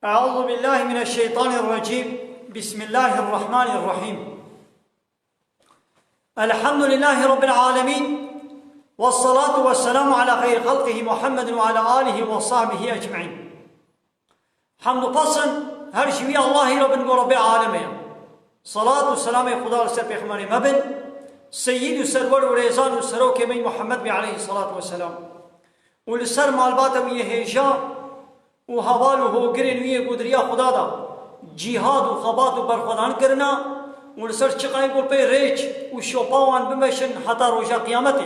أعوذ بالله من الشيطان الرجيم. بسم الله الرحمن الرحيم. الحمد لله رب العالمين، والصلاة والسلام على خير خلقه محمد وعلى آله وصحبه أجمعين. حمد پسند هر شوی الله رب رب العالمين. صلاة والسلام خدا سر پیغمبر مبن سید و سرور و ریزان و سروک من محمد عليه الصلاة والسلام و لسر مالبات و هیجا و حوال و هوگرین وی گودریا خدا دا جهاد و خبات و برخودان کرنا و لسر چقای گل پی ریچ و شوپاوان بمشن حتی روشا قیامتی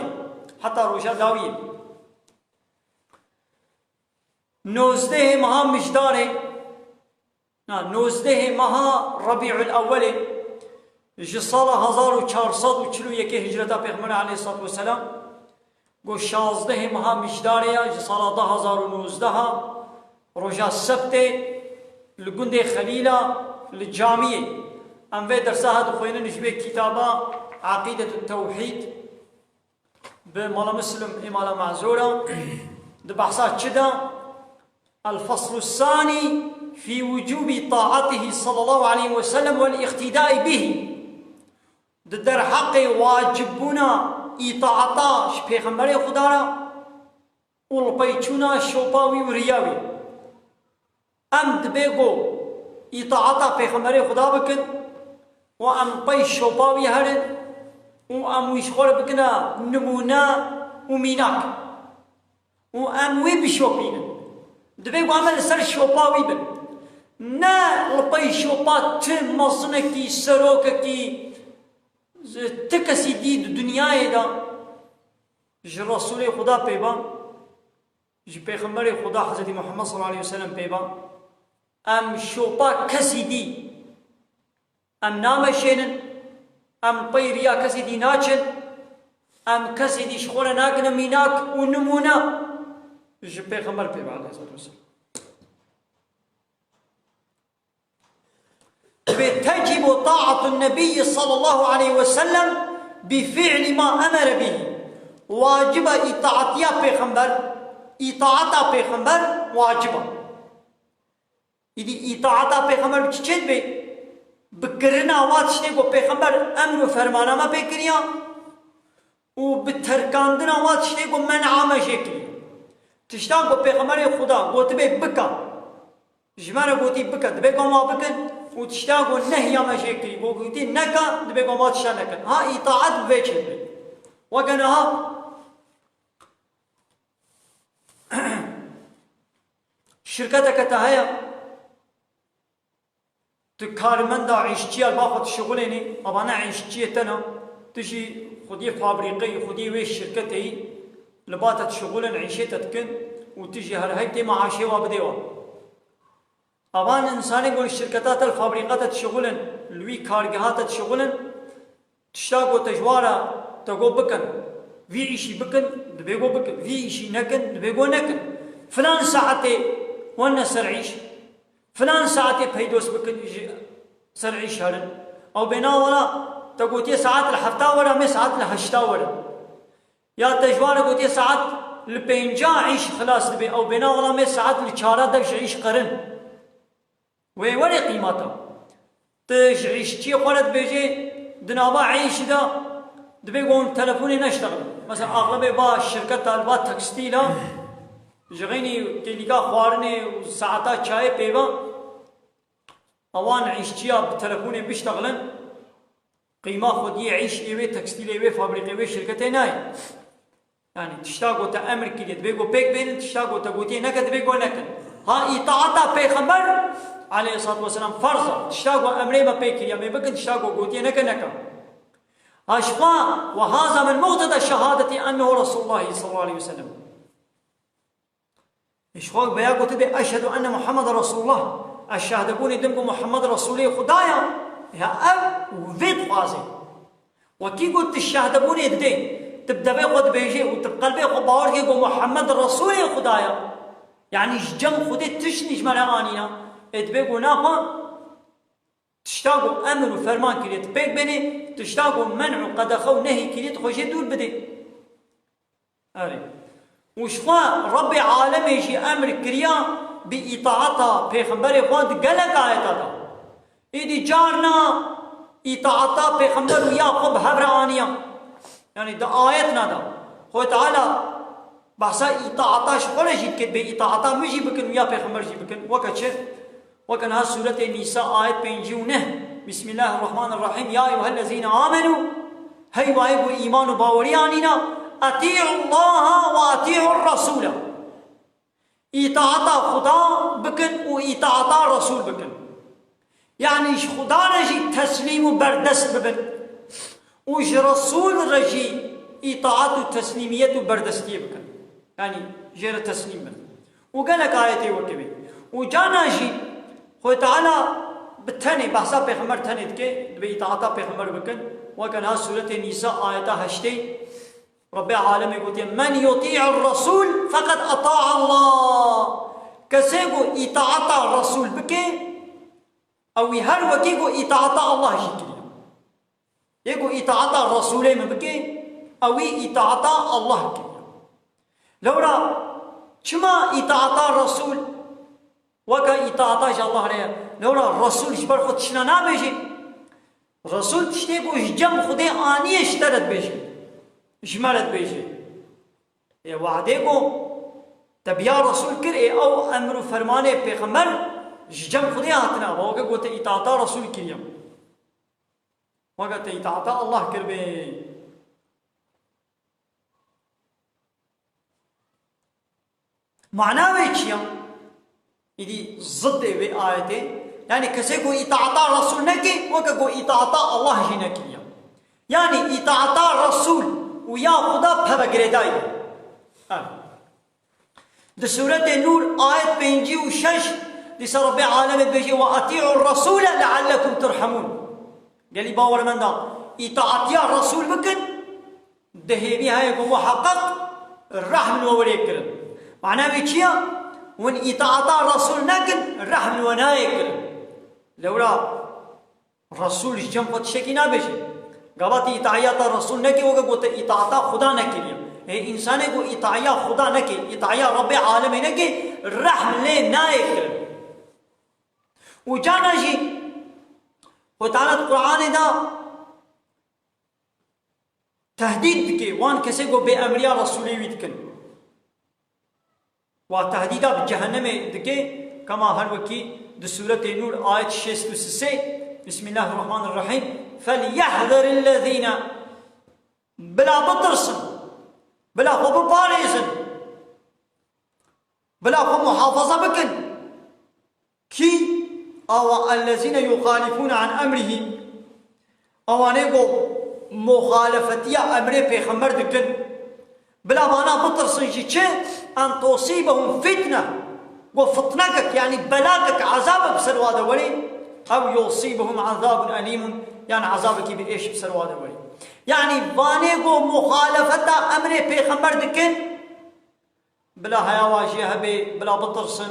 حتی روشا داوی 19 ماه مجداره 19 ماه ربیع الاول سال 1441 هجرتا پیغمبر علیه الصلاة والسلام گو 16 ماه مجداره سال 2019 روجا السبت لقند خليلة للجامعة أنفي درسها دخوينا نجبه كتابا عقيدة التوحيد بمالا مسلم إمالا معزورة دبحثات شدا الفصل الثاني في وجوب طاعته صلى الله عليه وسلم والاقتداء به در حق واجبنا إطاعتا شبيخنبري خدارا والبيتشونا شوباوي ورياوي ام دبیگو اطاعتا پیغمبر خدا بکن و ام پی شوپاوی هرن و ام ویشخور بکنا نمونا و میناک و ام وی بشوپین دبیگو عمل سر شوپاوی بن نه لپی شوپا تم مصنکی سروککی تکسی دید دنیای دا ج رسول خدا پیبان ج پیغمبر خدا حضرت محمد صلی اللہ علیہ وسلم پیبان ام شوپا کسی دی ام نامشینن ام پیریا کسی دی ناچن ام کسی دی شخور ناکن میناک و نمونا جو پیغمبر پیبا علیہ السلام تجب طاعة النبي صلى الله عليه وسلم بفعل ما أمر به واجب اطاعتیا پیغمبر اطاعتا پیغمبر واجبا یدی اطاعتا پیغمبر چید بی بکرنا وات شده کو پیغمبر امر و فرمانا ما بکریا و بترکاندنا وات شده کو منعا ما شکلی تشتان کو پیغمبر خدا گوت بی بکا جمعنا گوتی بکا دبی کو ما بکن و تشتان کو نهیا ما شکلی گوتی نکا دبی کو ما تشتان نکن ها اطاعت بی چید بی وگنه ها شرکت کتاهیا تكارمن دا عيشتي الباخد شغلني أبانا عيشتي تنا تجي خدي فابريقي خدي ويش شركتي لباتت شغلن عيشتها تكن وتجي هرهيتي معاشي وابديوا أبان إنساني يقول الشركات الفابريقات تشغلن لوي كارجهات تشغلن تشتاقو تجوارا تقو بكن في إشي بكن دبيقو بكن في إشي نكن دبيقو نكن فلان ساعتي وانا سرعيش فلان ساعتي بهيدوس بكن سرعيش هرن او بنا ولا تقوتي ساعات الحفتا ورا مي ساعات الهشتا ورا يا تجوار قوتي ساعات البينجا عيش خلاص دبي او بنا ولا مي ساعات الچارا دش عيش قرن وي وري قيمته تجعيش تي قرد بيجي دنابا عيش دا دبي قوم تلفوني نشتغل مثلا اغلب با شركه طالبات تكستيلا جغيني تلقى خوارني وساعتا چاي بيبا اوان عيشتيا بتلفوني بيشتغلن قيمة خودي عيش ايوه تكستيل ايوه فابريق ايوه شركتي ناي يعني تشتاقو تا امر كيليت بيقو بيك بين تشتاقو تا قوتي نكد بيقو نكد ها اطاعتا بيغمبر عليه الصلاة والسلام فرضا تشتاقو امري ما بيكريا بيبكن تشتاقو قوتي نكد نكد اشقا وهذا من مقتضى الشهادة انه رسول الله صلى الله عليه وسلم إشخاق بيا قلت بي أشهد أن محمد رسول الله أشهد بوني دمكو محمد رسولي خدايا يا أب وفيد قازي وكي قلت الشهد بوني دين تبدأ بي قد بيجي وتبقل بي قبار كي محمد رسولي خدايا يعني جم خدي تشنيش ملغانينا ادبي قناقا تشتاقوا أمر وفرمان كريت بيك بني تشتاقوا منع قد أخو نهي كريت خوشي دول بدي أري وشوا رب عالم يجي أمر كريا بإطاعتها پیغمبر خواد قلق آيتا دا إيدي جارنا إطاعتها پیغمبر ويا خب هبرانيا يعني دا آيتنا دا خوة تعالى بحثا إطاعتها شخوله جيد كد بإطاعتها مجي بكن ويا پیغمبر جي بكن وكا چه وكان ها سورة النساء آيت بينجونه بسم الله الرحمن الرحيم يا أيها الذين آمنوا هاي وايبو إيمان باوريانينا أطيعوا الله وأطيعوا الرسول إطاعة خدا بكن وإطاعة رسول بكن يعني خدا رجي تسليم بردست ببن وش رسول رجي إطاعة تسليمية بردستية بكن يعني جير تسليم بن وقالك آياتي وكبي وجانا جي خوي تعالى بتاني بحثا پیغمبر تاني دكي بإطاعة پیغمبر بكن وكان ها سورة النساء آياتها هشتي رب العالمين يقول من يطيع الرسول فقد أطاع الله كسيقو إطاعة الرسول بكي أو هر وكيقو إطاعة الله شكري يقو إطاعة الرسول من بكي أو إطاعة الله كري لورا كما إطاعة الرسول وكا إطاعة الله عليه لورا الرسول شبر خود شنا بيجي رسول تشتيقو جم خدي آنية اشترت بيجي شمالت بيجي وعده کو تبیا رسول کرے او امر فرمانے پیغمبر جم خودی آتنا وگا گوتے اطاعتا رسول کریم وگا تے اطاعتا اللہ کربے معنی ویچیا یدی ضد وی آیتے یعنی کسے کو اطاعتا رسول نکی وگا گو اطاعتا اللہ جی نکیم یعنی اطاعتا رسول ويا خدا فبقرداي ده سورة النور آية بينجي وشش دي رب العالمين بيجي وأطيعوا الرسول لعلكم ترحمون قال لي باور من ده إطاعتي الرسول بكن دهيبي هاي محقق الرحم ووريكر معناه بيجيا وان إطاعت الرسول نكن الرحم ونايكر لولا الرسول جنبت شكينا بيجي قبات إطاعت الرسول نكي وقا قلت إطاعت خدا نكي اے انسان کو اطاعت خدا نکے اطاعت رب العالمین نکے رحم لے نائک وجانا جی وتعالى القرآن دا تهديد بكي وان كسي قو بأمريا رسولي ويدكن وتهديدا بجهنم دكي كما هر وكي دو سورة النور آية 66 بسم الله الرحمن الرحيم فليحذر الذين بلا بطرسن بلا خب باريزن بلا خب محافظة بكن كي أو الذين يخالفون عن أمره أو أنيقو مخالفتي أمره بيخمر دكن بلا بانا بطرسن جي أن تصيبهم فتنة وفتنك يعني بلاغك عذاب بسروا دولي أو يصيبهم عذاب أليم يعني عذابك بإيش بسروا دولي يعني بانيقو مخالفة أمره بيخمر دكن بلا هياواجي هبي بلا بطرسن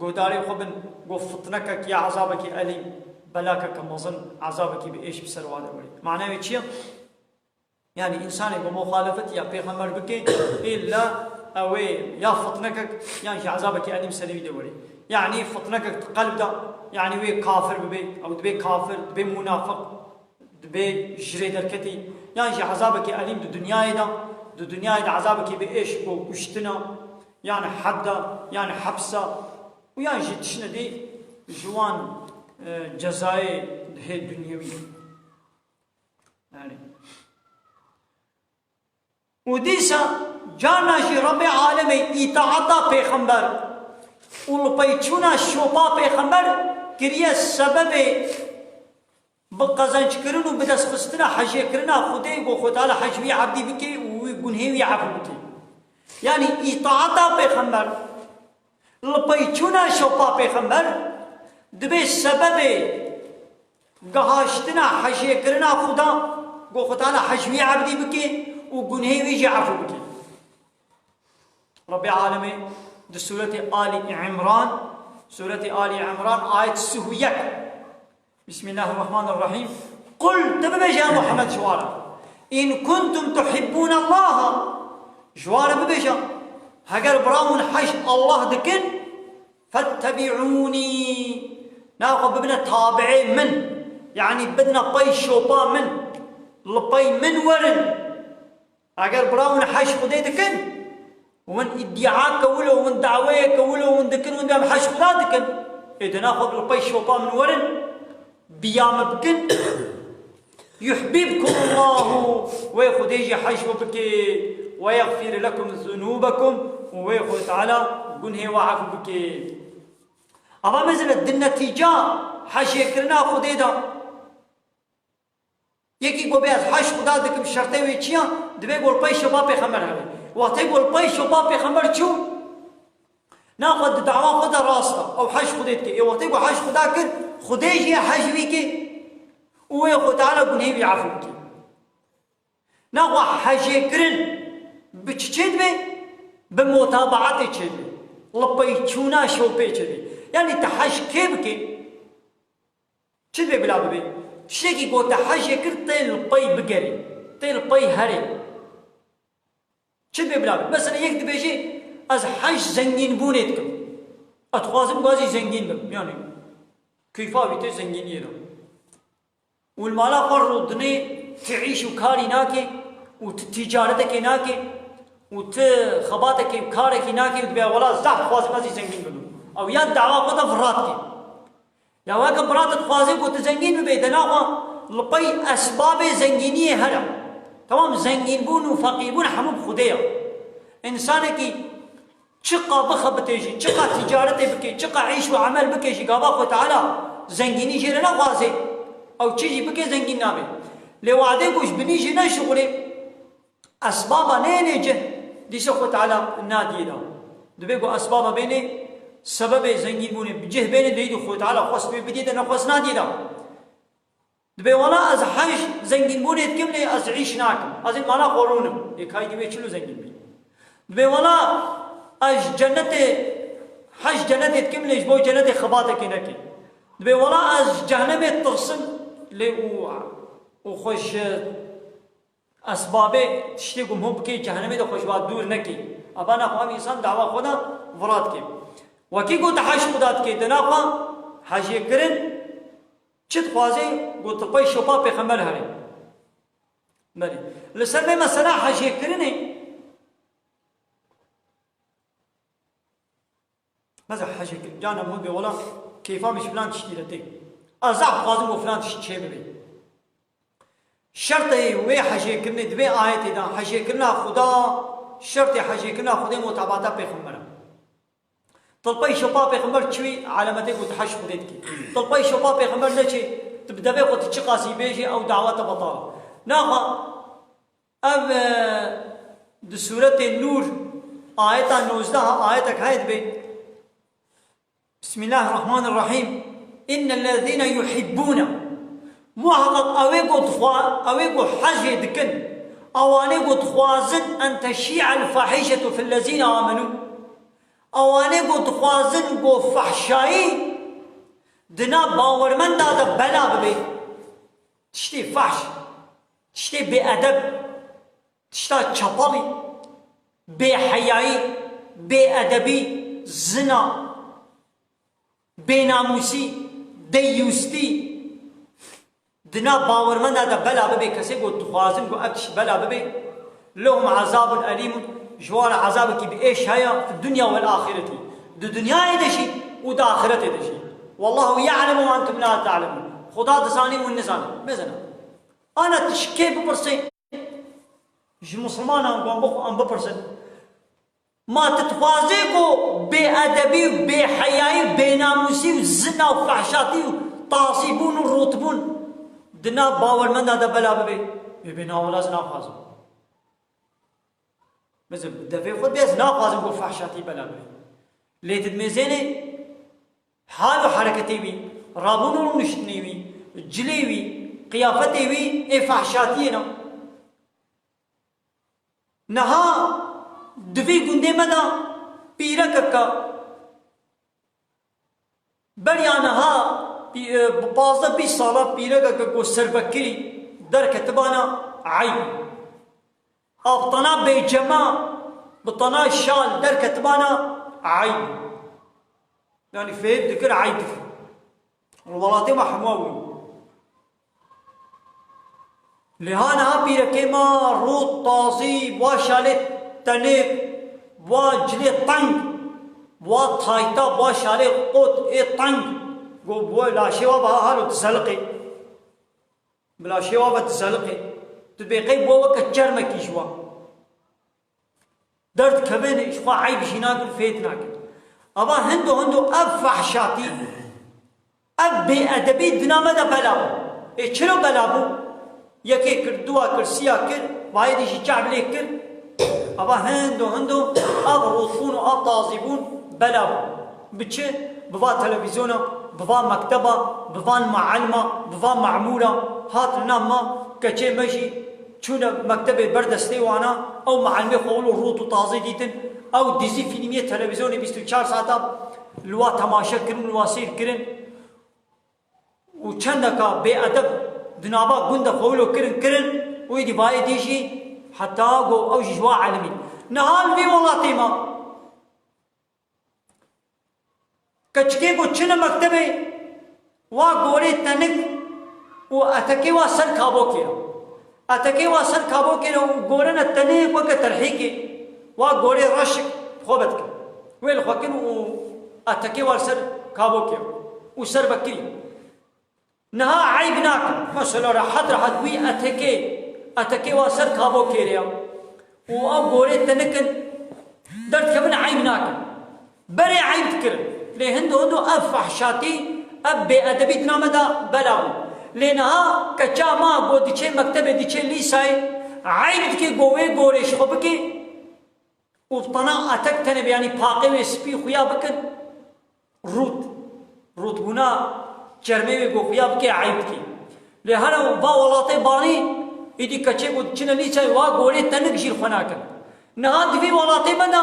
قداري خبن قو فتنك يا عذابك أليم بلاكك مظن عذابك بإيش بسروا دولي معناه يتشير يعني إنسان بمخالفة يا بيخمر بكي إلا أو يا فتنك يعني عذابك أليم سليم دولي يعني فتنك قلب دا يعني وي كافر ببي أو دبي كافر دبي منافق دبي جري دركتي يعني عذابك أليم دو دنيا دا دو دنيا دا عذابك بإيش بو كشتنا يعني حدا يعني حبسة ويعني جتشنا دي جوان جزائي هي الدنيوي يعني وديسا جانا جي رب العالمين إطاعتا پیغمبر ولپیچونا شوپا پیغمبر كريا السبب بقزنج كرنو بدس خستنا حجي كرنا خدي وخد على حجبي عبدي بكي وجنهي عبد بكي يعني إطاعتا پیغمبر لپیچونا شوپا پیغمبر دبي السبب قهاشتنا حجي كرنا خدا وخد على حجبي عبدي بكي وجنهي ويجي عفو بكي رب العالمين دي سورة آل عمران سورة آل عمران آية سهويك بسم الله الرحمن الرحيم قل تببجا محمد جوارا إن كنتم تحبون الله جوارا ببجا هەگەر براون حەش الله دکن فاتبعوني ناخذ ببنە تابعێ من يعني بدنا پەی شۆپا من لپەی من وەرن ئەگەر براون حەش خودێ دکن ومن ادعا كولو ومن دعوية كولو ومن دكن ومن دام حش خدا دكن إذا ناخذ لبي شوطا من ورن بيام بكن يحببكم الله وياخذ يجي حش بكي ويغفر لكم ذنوبكم وياخذ تعالى قنه وعفو بكي أما مثلا النتيجة حش يكرنا خديدا يكي بو بياز حش خدا دكم شرطي ويتشيا دبي قول بي شباب خمر هذا وقتی گل پای شوپا پیغمبر چو ناخد دعوا خدا راستا او حج خودت که وقتی گل حج خدا کر خودش یه حج وی که او خدا تعالی گناه بی عفو کی ناخد حج کرن بچید به بمتابعت چید لپای چونا شوپه چید یعنی تحج کیب که چید به بلا ببی شکی گو تحج کر تیل پای بگری تیل پای هری چه ببلاد مثلا یک دبیجی از حج زنگین بونید کم اتخوازم گازی زنگین بم یعنی کیفا بیت زنگینی رو والمالا قرر دنی تعيش وكاري ناكي وتجارتك ناكي وتخباتك وكارك ناكي وتبيع ولا زح خوازم غازي زنگين بدو او ياد دعوا قد فراتك يا واقع برات خوازم كنت زنگين ببيدنا لبي اسباب زنگينيه هلا تمام زنگین بون و فقیر بون همون خودیا انسانی که چقا بخبتیشی چقا تجارت بکی چقا عیش و عمل بکیشی گابا خود تعالی زنگینی جیره نخوازه او چیزی بکی زنگین نامه لوعده گوش بنیجی نشغله اسبابا نینه جه دیسه خود تعالی نادیده دبی گو اسبابا بینه سبب زنگین بونه بجه بینه دیدو خود تعالی خواست بدیده نخواست نادیده دبي ولا از حج زنگين بونيت كملي از عيش ناكم از مالا قرونم يكاي دبي چلو زنگين بي دبي ولا از جنت حج جنت كملي بو جنت خباتك نكي دبي ولا از جهنم ترسم لي وخش اسباب تشتيقم هم بكي جهنم دو خوش باد دور نكي ابانا خو انسان دعوا خدا ورات كي وكي قلت حج خدات كي دناقا حج يكرن چت خوازه گوت پای شوپا پیغمبر هری بله لسر مثلا حج کرنه مثلا حج جانا مو بي ولا كيفا مش فلان تشتيلتي ازع خوازم وفلان تشتي بي شرط وي حج کرنه دبي آیت دا حج کرنا خدا شرط حج کرنا خدا متابعت پیغمبر طلبي شوبا پیغمبر چوي علامته قلت حج خودت کی طلبي شوبا پیغمبر نچي تبدا به قلت چقاسي بيجي او دعوات بطاله ناخا اب د سوره النور ايه 19 ايتك هايد به بسم الله الرحمن الرحيم ان الذين يحبون محقق اويقو حج دكن اوانيقو تخوازن ان تشيع الفاحشه في الذين امنوا اوانه گو دخوازن گو فحشایی دنا باورمند داده بلا ببی تشتی فحش تشتی بی ادب تشتا چپالی بی حیایی بی ادبی زنا بی ناموسی دیوستی دنا باورمند داده بلا ببی کسی گو دخوازن گو اکش بلا ببی لهم عذاب علیم جوار عذابك بإيش هيا في الدنيا والآخرة دو دنيا يدشي ودا آخرة يدشي والله يعلم وأنتم لا تعلمون خدا دساني والنساني بزنا أنا تشكي ببرسي جي مسلمان أم ببرسي ما تتخوازيكو بأدبي بحيائي بناموسي وزنا وفحشاتي وطاصبون والرطبون دنا باور من هذا بلا ببي ببنا ولا زنا خازم مثل دفع خود بيز ناقازم قو فحشاتي بلا بي ليت دميزيني حال وحركتي بي رابون ونشتني بي جلي بي قيافتي بي اي فحشاتينا نها دفع قندي مدى بيرا ككا بريا نها بازا بي صالة بيرا ككا قو سربكري در كتبانا عيب ابطنا بجماع بطنا الشال در كتبانا عيب يعني فهد ذكر عيب والولاطي ما حماوي لهانا بيركي ما روط طازي وشالت تنك وجلي طنق وطايتا وشالت قوت طنق قو لا شوا بها هالو تسلقي بلا شوا بتسلقي تبقي بوا كجرمه كيشوا درد كبن شوا عيب شناك فيت ناكل ابا هندو اب فحشاتي اب بأدبي دنامه بلابو چرا بلابو یکی کر دوا کر سیا کر وايد شي شعب ليك كر ابا هندو اب روطون اب طازبون بلابو بچه بوا تلفزيونه بوا مكتبه بوا معلمه بوا معموله هات لنا كچه مشي چون مكتبه بردسته وانا او معلمه خولو روط طازي ديتن او ديزي فيلميه تلفزيوني 24 ساعه لوا تماشا كرن لوا سير كرن وچندكا بي ادب دنابا گنده خولو كرن ويدي باي ديشي حتى اقو او جوا عالمي نهال في والله تيما كچكي کو چن مكتبه وا گوري تنك و اتكي وا سر كابو كيا اتكي وا سر كابو كيا گورن تنك وك ترحيكي وا گوري رش خوبتك ويل خوكن و اتكي وا سر كابو كيا و سر بكري نها عيبناك مثلا راحت وي اتكي وا سر كابو كيا و او گوري تنك درد كمن عيبناك بري عيب تكرن لهندو افحشاتي اب بأدبي دنامدا بلاو لانها كچا ما گو دچه مكتبه دچه ليساي عيب كي گوي گورش خبكي وطنا اتك تنب يعني پاقي وسبي خويا بكن روت بنا چرمي گو خويا بكي عيب كي لهنا با ولاطي باني يدي كچه گو چن ليساي وا گوري تنك جير خناكن نها دي ولاطي بنا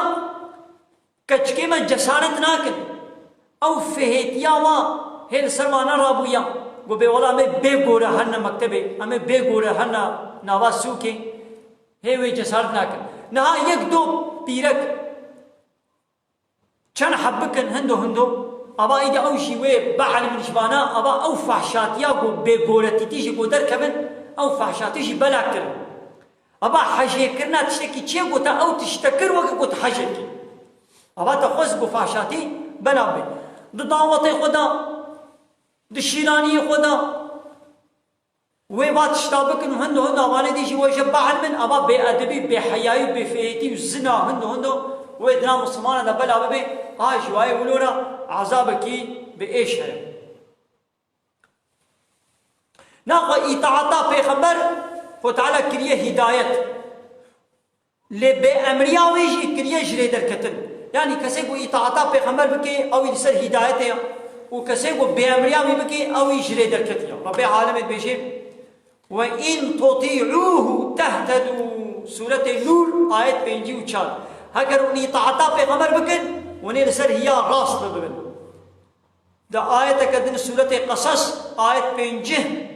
كچكي ما جسارت ناكن او فهيتيا وا هل سروانا رابويا گو بي ولا میں بے گورا ہن مکتبه ہمیں بے گورا ہن نواسو کے ہے وے جسارت نہ کر نہ یک دو پیرک چن حبکن هندو ابا ايدي او شي وي بعل من شبانا ابا او فحشاتيا گو بے گورتي تيجي گو در كمن او فحشاتي شي بلا كر ابا حاجه کرنا تشتكي چه گو تا او تشتكر وك گو حاجه کی ابا تخص گو فحشاتي بلا بي دعوت خدا دشيراني خدا وبات اشتابك انه هندو اواني ديشي ويشبع من ابا بأدبي بحياي بفيتي والزنا هندو ويدنا مسلمان ده بلا بي شوي ولورا عذابك بايش هي ناقا اطاعتا پیغمبر وتعالى كريه هدايت لبأمريا ويجي كريه جري دركتن يعني كسيكو اطاعتا پیغمبر بكي او يسر هدايته وكسيكو بأمريا بكي او يجري دركتيا رب العالمين بيجي وإن تطيعوه تهتدوا سورة النور آية 54 اگر اني اطاعتا پیغمبر بكن وني لسر هي راس ببن ده آية كدن سورة قصص آية 50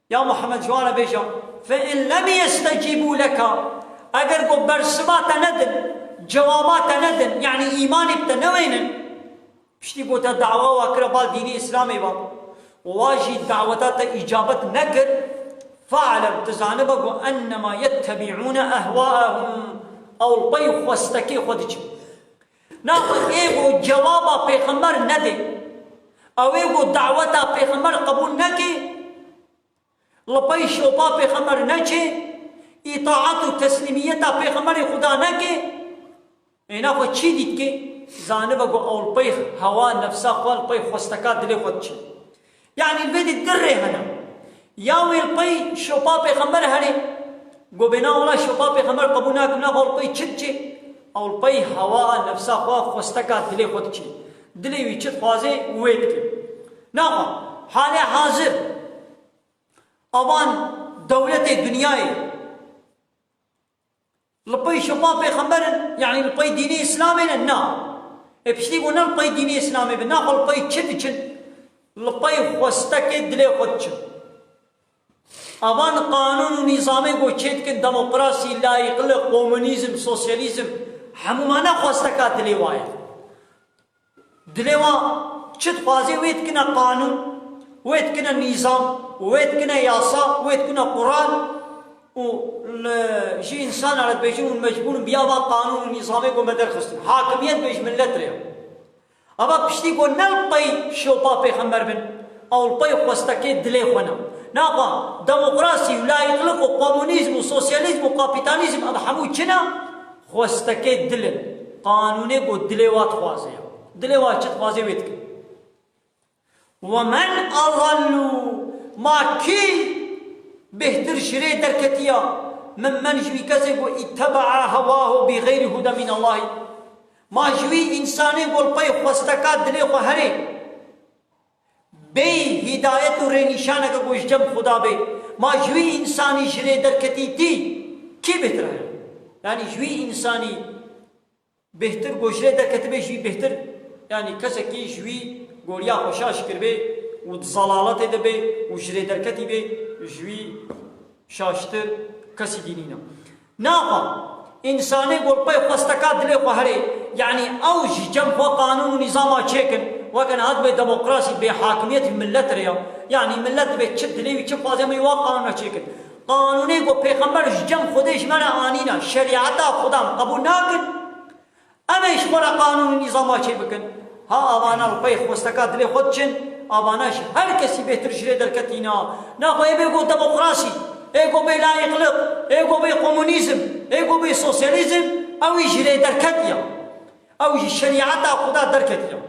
يا محمد جوانا بيجا فإن لم يستجيبوا لك اگر کو برسمات ندن جوابات ندن يعني إيمان بتنوين بشتي قوتا دعوة وأقربال ديني إسلامي با واجي دعوتات إجابة نكر فاعلم تزانبك أنما يتبعون أهواءهم أو البيخ واستكي خدج ناقل إيغو جوابا پیغمبر ندي أو إيغو دعوتا پیغمبر قبول نكي لبي شوبا پیغمبر نكي اطاعت و تسلیمیتا پیغمبر خدا نکه اینا خود چی دید که زانبه گو اول پیخ هوا نفسا خوال پیخ خستکات دلی خود چی یعنی البید دره هنا یاوی الپی شوپا پیغمبر هنی گو بنا اولا شوپا پیغمبر قبول نکم نا اول پی چد چی اول پی هوا نفسا خوال خستکات دلی خود چی دلی وی چد خوازه وید که ناقا حال حاضر اوان دولت دنیای لبي شباب پیغمبر يعني لبي ديني اسلامي نا بشتي قلنا لبي ديني اسلامي بنا لبي چد لبي خوستك دلي خدچ اوان قانون و نظامي کو چد که دموکراسی لایق کمونیزم سوسیالیزم همومانا خواستکا دلی وایه دلی وا چت خوازی وید کنا قانون وید کنا نظام وید کنا یاسا وید کنا قرآن و جي انسان على بيجون مجبور بيابا قانون نظامي قوم بدرخستن حاكمية بيج ملت ريا ابا بشتي قول نلقي شوطا بيخمر بن او القي خوستكي دلي خونا ناقا ديمقراسي ولا يطلق كومونيزم وسوسياليزم وكابيتاليزم ابا حمو چنا خوستكي دل قانوني قو دلي وات خوازي دلي وات چت خوازي ويتك ومن اضل ما كي بهتر شري دركتيا من جوي كذب اتبع هواه بغير هدى من الله ما جوي انساني قول باي خوستكات دلي خو هري بي هدايت و رنشانه کا گوش جم خدا بي ما جوي انساني شري دركتي تي كي بهتر ہے يعني جوي انساني بهتر گوشري دركتي بي جوي بهتر يعني كسكي جوي گوريا خوشاش کربي و ضلالت دبي و شري دركتي بي جوي شاشتر كسي دينينا ناقا انساني قول باي خوستكات دلي خو هري يعني اوج جم خو قانون و نظام چيكن وكان هذا بديمقراطي بحاكمية الملت ريا يعني ملت بتشد لي وتشوف هذا ما يوقعنا شيء قانوني قو بيغمبر جم خديش منا آنينا شريعة خدام قبول ناكن أما إيش مرا قانون النظام شيء بكن ها أبانا البيخ واستكاد لي خدشن أباناش هر كسي بهتر شري دركتينا ناقو يبيقو ديمقراطي إيقو بي لا يقلق إيقو بي كومونيزم إيقو بي سوسياليزم أو يجري دركتيا أو الشريعة خدا دركتيا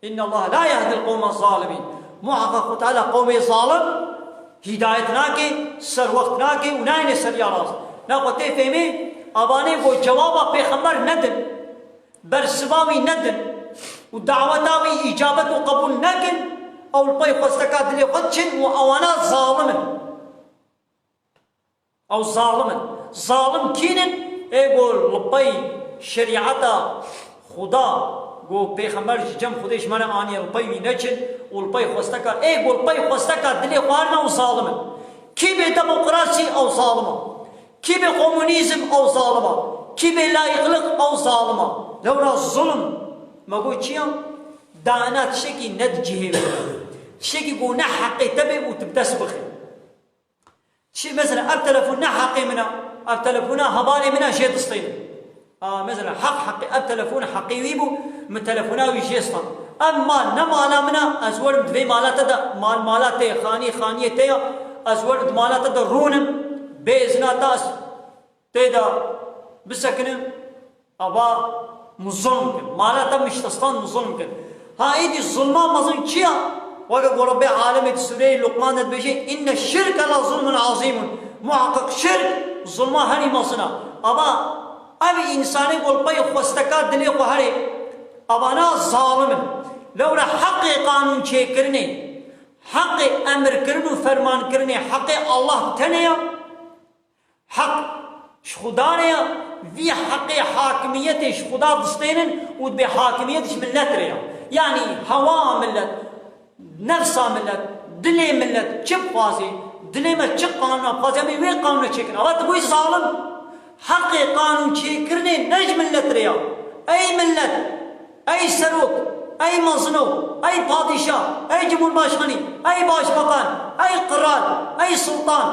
إن الله لا يهدي القوم الظالمين محقق تعالى قوم ظالم هدايتنا کے سر وقتنا کے انہیں سر یا راز نہ قطع فہمے ابانے کو جوابا پیغمبر ندن برسباوی ندن و دعوتاوی اجابت و قبول نکن او الپای خستکا دلی خدشن و اوانا ظالمن او ظالم کینن اگو الپای شریعتا خدا گو پیغمبر جم خودش من آنی الپای وی نچن والپای خواستکا ای والپای خواستکا دلی خوارنا و ظالمه کی به دموکراسی او ظالمه کی به کمونیزم او ظالمه کی به لا اغلق او ظالمه لولا ظلم مگو چیم دانات شکی ند جهه شکی گو نه حقی تبه و تبدس بخی شي مثلا اب تلفون نه حقی منا اب تلفون هبالي منا شيء تصطينه مثلا حق اب تلفون حقي ويبو من تلفوناوي جيسطا اما نمالا منا ازورد في مالات دا مالات خانيه تيا ازورد مالات دا رونم بيزنا تاس تيدا بسكنم ابا مظلم مالات مش تستان مظلم كن ها ايدي الظلمه مظلم كيا وقال رب العالمين سوره لقمان بيجي ان الشرك لظلم عظيم محقق شرك ظلمه هني مصنع ابا ابي انساني قول باي خوستكات دلي قهري ابانا ظالم لولا حق قانون شيء کرنے حق امر کرنو فرمان کرنے حق الله تنيا حق خدانيا في حق حاكميتش خدا دستينن ود بحاكميتش ملت ريا يعني هوا ملت نفسا ملت دلي ملت چپ قاضي دلي ما چق قانون قاضي میں وی قانون چکنا وقت کوئی ظالم حق قانون شيء کرنے نج ملت ريا اي ملت اي سروق اي مظلوم اي پادشاه اي جمهور باشخاني اي باشبقان اي قرال اي سلطان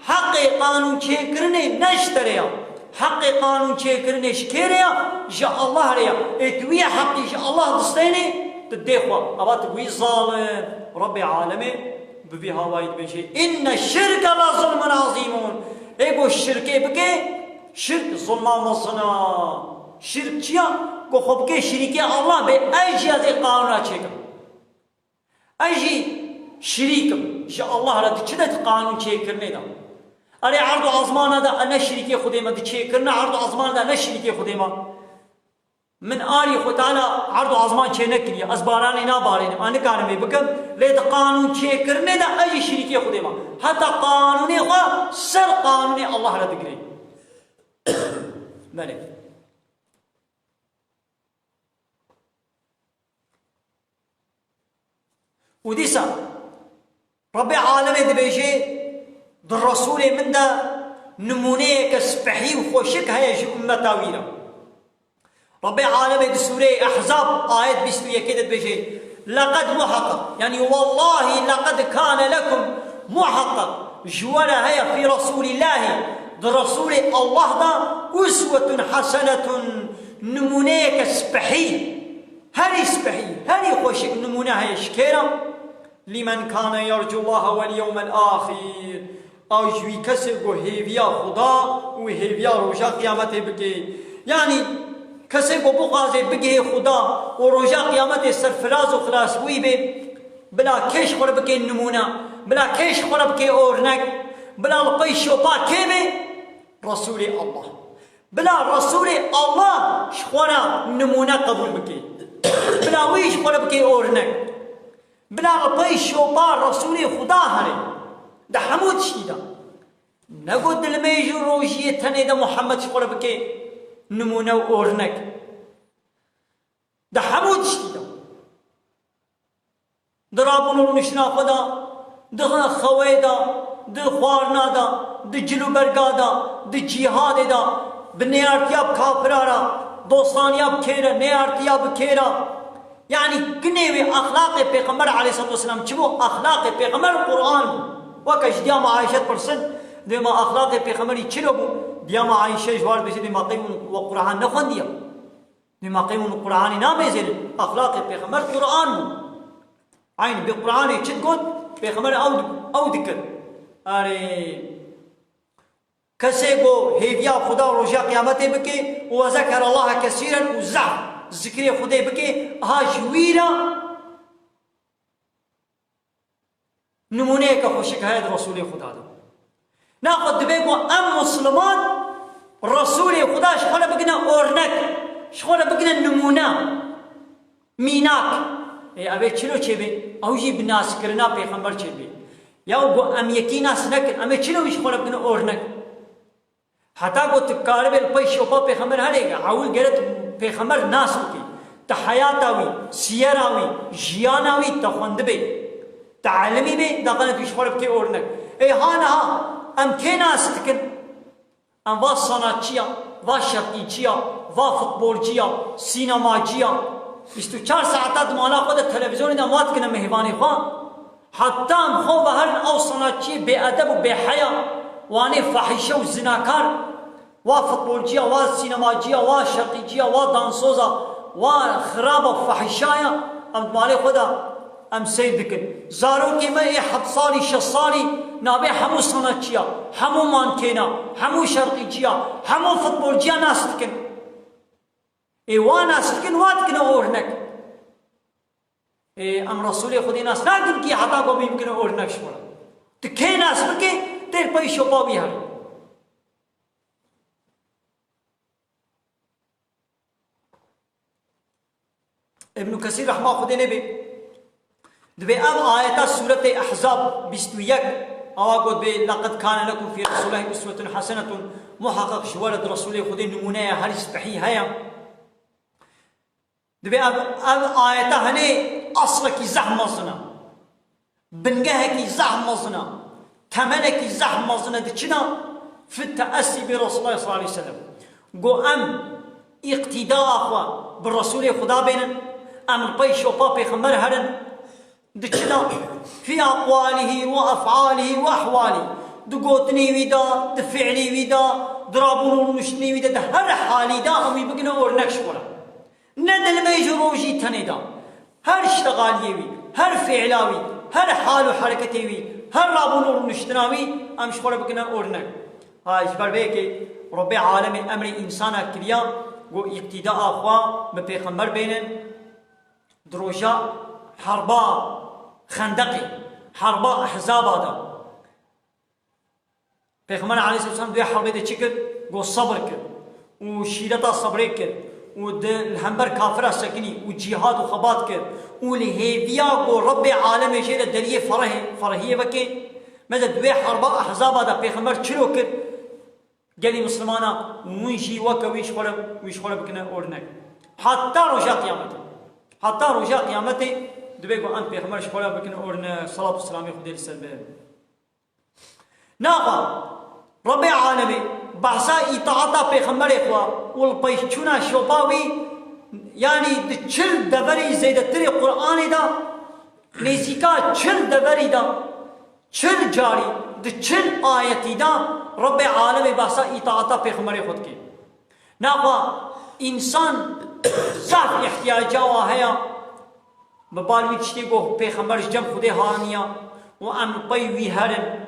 حق قانون شيء کرنے نشتريا حق قانون شيء کرنے شكيريا جاء الله ريا اتوي حق جاء الله دستيني تدخوا ابات وي ظالم رب العالمين ببي هوايد بشي ان الشرك لظلم عظيم ايغو الشرك بكي شرك ظلم وصنا شرك چیا کو خب کے شریک اللہ بے ایجی از قانون چیکم ایجی شریکم یا اللہ را چدت قانون چیک کرنے دا ارے عرض عظمانہ دا انا شریک خودی ما چیک کرنا عرض عظمانہ دا انا شریک خودی ما من آری خود تعالی عرض عظمان چه نکری از باران اینا بارین آن کارمی بکن لید قانون چیک کرنے دا ایجی شریک خودی ما حتی قانونی خود سر قانونی اللہ را دگری بله وديسا رب العالمين دبيجي در رسول من دا نمونه كسبحي وخوشك هيا جي أمة تاويلة رب العالمين سورة أحزاب آية 21 كده بشيء لقد محقق يعني والله لقد كان لكم محقق جوالا هيا في رسول الله رسول الله دا أسوة حسنة نمونيك سبحي هري سبحي هري خوشك نمونه هيا شكيرا لمن كان يرجو الله واليوم الآخر آجوی کسی کو هیویا خدا و هیویا روژا قیامت بگه یعنی کسی کو بغازه بگه خدا و روژا قیامت سرفراز و خلاص بوی به بلا کش خور بگه نمونه بلا کش خور بگه اورنک بلا لقی شوپا که به رسول الله بلا رسول الله شخورا نمونه قبول بگه بلا ویش خور بگه اورنک بلا لقی شوپا رسول خدا هره ده حمود شيدا نقول الميجو روجيه تاني ده محمد شقول بكي نمونه اورنك ده حمود شيدا درابون ونشنا خدا ده خويدا ده خوارنا دا ده جلو برگادا ده جهاد دا بنيارتياب كافرارا دوستانياب كيرا نيارتياب كيرا يعني كنيوي اخلاق پیغمبر عليه الصلاه والسلام چبو اخلاق پیغمبر قرآن وكش ديما عائشة برسن ديما أخلاق بيخمري تشلبو ديما عائشة جوار بيسي ديما قيمون وقرآن نخون ديما ديما قيمون القرآن نامزل أخلاق بيخمر قرآن عين بقرآن تشتقون بيخمر أو ذكر أري كسيبو هيفيا خدا رجاء قيامته بكي وذكر الله كثيرا وزع ذكر خدا بكي ها جويرا نمونه کا خوشک ہے رسول خدا دا ناخد بيقو ام مسلمان رسول خدا شخول بقنا اورنك شخول بقنا نمونه ميناك ابي چلو چه بي او جي بناس کرنا پیغمبر چه بي یا گو ام یکی ناس نکن ام چلو شخول بقنا اورنك حتی گو تکار بل پای شوپا پیغمبر هرهگا اول گرت پیغمبر ناس بکی تا حیات آوی سیر آوی جیان آوی تا خوند بی تعلمي به دقنت يشخور بكي اورنك اي هانا ام كينا ستكن ام وا صناتچيا وا شرقيچيا وا فوتبولچيا سينماچيا 24 ساعات مالا خود تلفزيون دا مات كنا مهباني خان حتى ام خو بهر او صناتچي بأدب وبحياء واني فاحشه وزناكار وا فوتبولچيا وا سينماچيا وا شرقيچيا وا دانسوزا وا خراب وفاحشايا ام مالي خدا ام سيدكن زارو كي ما حد صالي شصالي نابي حمو صناتشيا حمو مانكينا حمو شرقيجيا حمو فوتبولجيا ناستكن ايوا ناستكن واتكن اورنك ام رسول خدي ناس ناكن كي حتا کو يمكن اورنك شورا تكي ناس بكي تير باي شوبا بيها ابن كثير رحمه خدي نبي دبي ام آيات سورة أحزاب 21 أواقود بي لقد كان لكم في رسول الله أسوة حسنة محقق شوالد رسول خدين نمونية هرس بحي هيا دبي ام آيات هني أصلك زحمة صنا بنجهك زحمة صنا تمنك زحمة صنا دچنا في التأسي برسول الله صلى الله عليه وسلم قو ام اقتداء أخوة بالرسول خدا بينا ام البيش وبابي خمر هرن دچنا في أقواله وأفعاله وأحواله دقوتني ويدا دفعلي ويدا درابون ونشني ويدا ده هر حالي دا أمي بقنا أورنك شورا ندل ما يجروجي تندا هر اشتغالي وي هر فعلاوي هر حال وحركتي وي هر رابون ونشتناوي أم شورا بقنا أورنك هاي جبر بيكي رب عالم أمر إنسانا كريا قو اقتداء أخوة ببيغمبر بينن دروجا حربا خندقي حربا احزاب هذا پیغمبر عليه الصلاه والسلام دوی حرب ده چکر گو صبر کر و شیرتا صبر کر و الهمبر کافر سکنی و جهاد و خبات کر و لهیبیا گو رب عالم جل دلیه فرهیه بکه ماذا دوی حربا احزاب هذا پیغمبر چلو کر گلی مسلمانا ونجي وكا ويش خلب بكنا اورنك حتى رجاء قيامته حتى رجاء قيامته دبيكو أنت بيخمر شخولا بكنا أورنا صلاة والسلام يخدي للسلبين ناقا ربي عالمي بحثا إطاعتا بيخمر إخوة والبيشتونا شوباوي يعني دچل دبري زيدتري قرآن دا نزيكا چل دبري دا چل جاري دچل آيتي دا رب عالم باسا اطاعتا پیغمبر خود کی ناقوا انسان صاف احتیاجا وهيا ببالوی چتی گو پیغمبر جم خود هانیا و ام قيوي هرن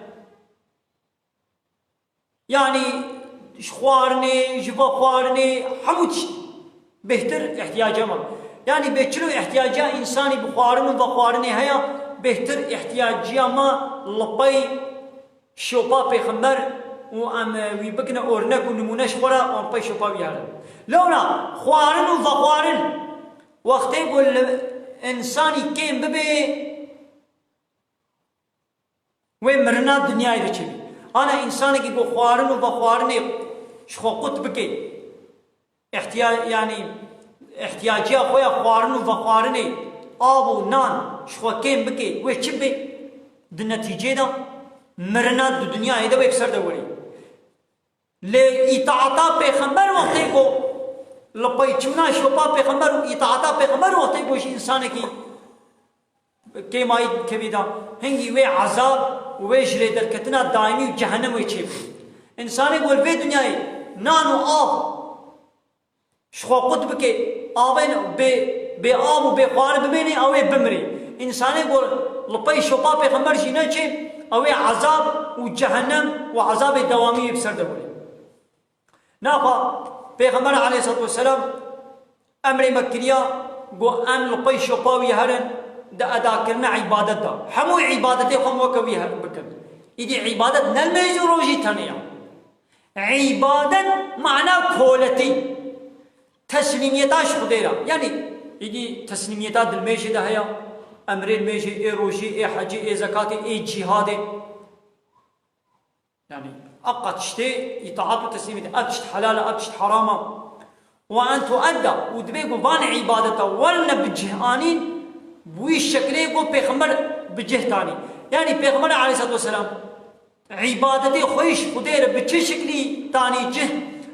يعني خوارني جبا خوارني حمود بهتر احتياجا ما يعني بچلو احتياجا انساني بخوارن و خوارني هيا بهتر احتياجا ما لبي شوبا پیغمبر و ام وی بکن اورنک و نمونش خورا و ام پی شوپا بیارن لونا خوارن و خوارن وقتی گل انسانی کم ببه و مرنا دنیای ده چی انا انسانی که گو خوارن و خوارن شخو قط بکی يعني احتياجي خويا خوارن و خوارن آب و نان شخو کم بکی و چی بی ده نتیجه ده مرنا دنیای ده و اکسر ده وری لإطاعتا پیغمبر وقتی کو لپیچونا شوپا پیغمبر و اطاعتا پیغمبر وقتی کوش انسان کی کیمائی کبیدا هنگی وی عذاب و وی جری در کتنا دائمی و جهنم وی چیب انسانی گول وی دنیای نان و آب شخوا قطب کے آبین بے آب و بے خوار ببینی اوی بمری انسانی گول لپی شوپا پیغمبر جینا چیب اوی عذاب و جهنم و عذاب دوامی بسر دوری ناقا پیغمبر علیه الصلاة والسلام امر مکریا گو ام لپی شوپاوی هرن دا ادا کرنا عبادت دا همو عبادت خم وکوی هرن بکن ایدی عبادت نلمیز روزی تنیا عبادت معنی کولتی تسلیمیتاش خدیرا یعنی ایدی تسلیمیتا دل میشه ده هیا امر میشه ای روزی ای حجی ای زکاتی ای جهاد يعني أقتشتي إطاعت وتسليمت أقتشت حلال أقتشت حراما وأن تؤدى ودبيقوا بان عبادته ولنا بجهانين بويش شكليقوا بيغمبر بجهتاني يعني بيغمبر عليه الصلاة والسلام عبادتي خويش خدير بچه شكلي تاني جه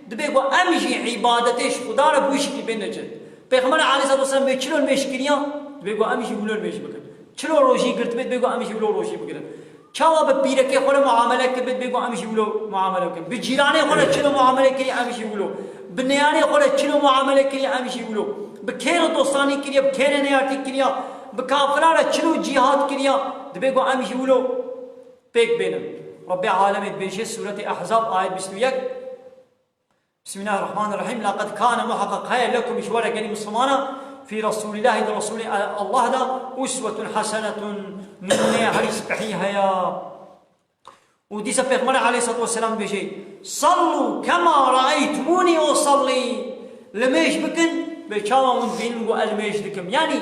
دبيقوا أمشي عبادتيش خدار بويش شكلي بين جه بيغمبر عليه الصلاة والسلام بيچلو المشكليا دبيقوا أمشي بلو المش بكر چلو روشي قرت بيت بيقوا أمشي بلو روشي بكر چاوا بپیرکی خود معامله که بگو همیشه ولو معامله کن بجیرانی خود چلو معامله کری همیشه ولو بنیانی خود چلو معامله کری همیشه ولو بکیر دوستانی کری بکیر نیاتی کری بکافران چلو جهاد کری بگو همیشه ولو پیک بینم رب العالمین بیشه سورة احزاب آیت 21 بسم الله الرحمن الرحیم لقد كان محقق هيا لكم مشوار گنی مسلمانا في رسول الله ده رسول الله ده أسوة حسنة نمونة حريص بحيها يا ودي سبق عليه الصلاة والسلام بشيء صلوا كما رأيتموني أصلي لماش بكن بشاوا من بين الماش دكم يعني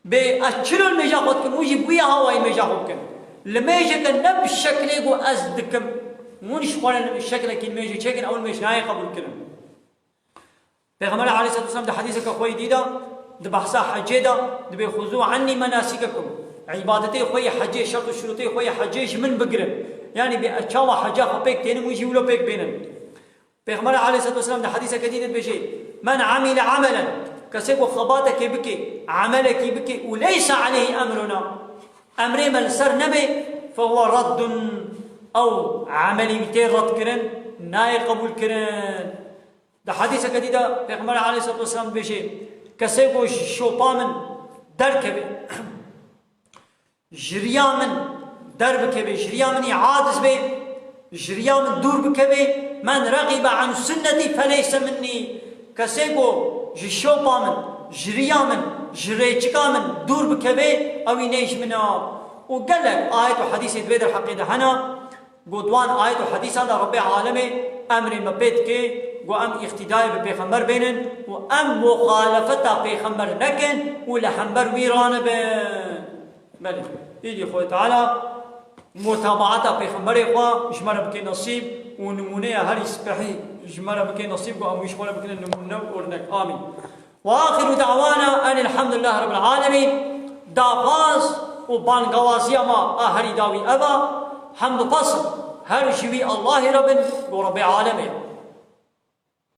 بأشلو المجا خدكم وجي بويا هواي مجا خدكم لماش كن نفس شكل يقو أزدكم مونش قال الشكل كن ماجي شكل أول ماش ناي قبل كلام پیغمبر علیه الصلاة والسلام ده حدیث که خوی دیدا ده بحثا حجه ده ده بخذوا عني مناسككم عبادتي خوی حجه شرط شروطي خوی حجه من بگرن يعني بأشوا حجه خو پیک تینم ویجی ولو پیک بینن پیغمبر علیه الصلاة والسلام ده حدیث که دیدت بشی من عمل عملا كسب خباتك بكي عملك بكي وليس عليه أمرنا أمر من سر نبي فهو رد أو عملي متين رد كرن ناي قبول كرن ده حديث كديدا پیغمبر عليه الصلاة والسلام بيشي كسي کو شوپا من در كبه جريا من در بكبه جريا من عادز به جريا من دور بكبه من رغب عن سنتي فليس مني كسي کو شوپا من جريا من جريچكا من دور بكبه او نيش منا وقال لك آية وحديث يدويد الحقيقة هنا قدوان آية وحديث هذا رب العالمين أمر مبيت كي وأم اقتداء ببيغمبر بينن وأم مخالفة بيغمبر نكن ولحنبر ويران بين بل يجي خوي تعالى متابعة بيغمبر إخوة يشمر بكي نصيب ونمونية هل يسبحي يشمر بكي نصيب وأم يشمر بكي نمونة ورنك آمين وآخر دعوانا أن الحمد لله رب العالمين دافاز وبانقوازي ما أهري داوي أبا حمد فصل هل شوي الله رب ورب العالمين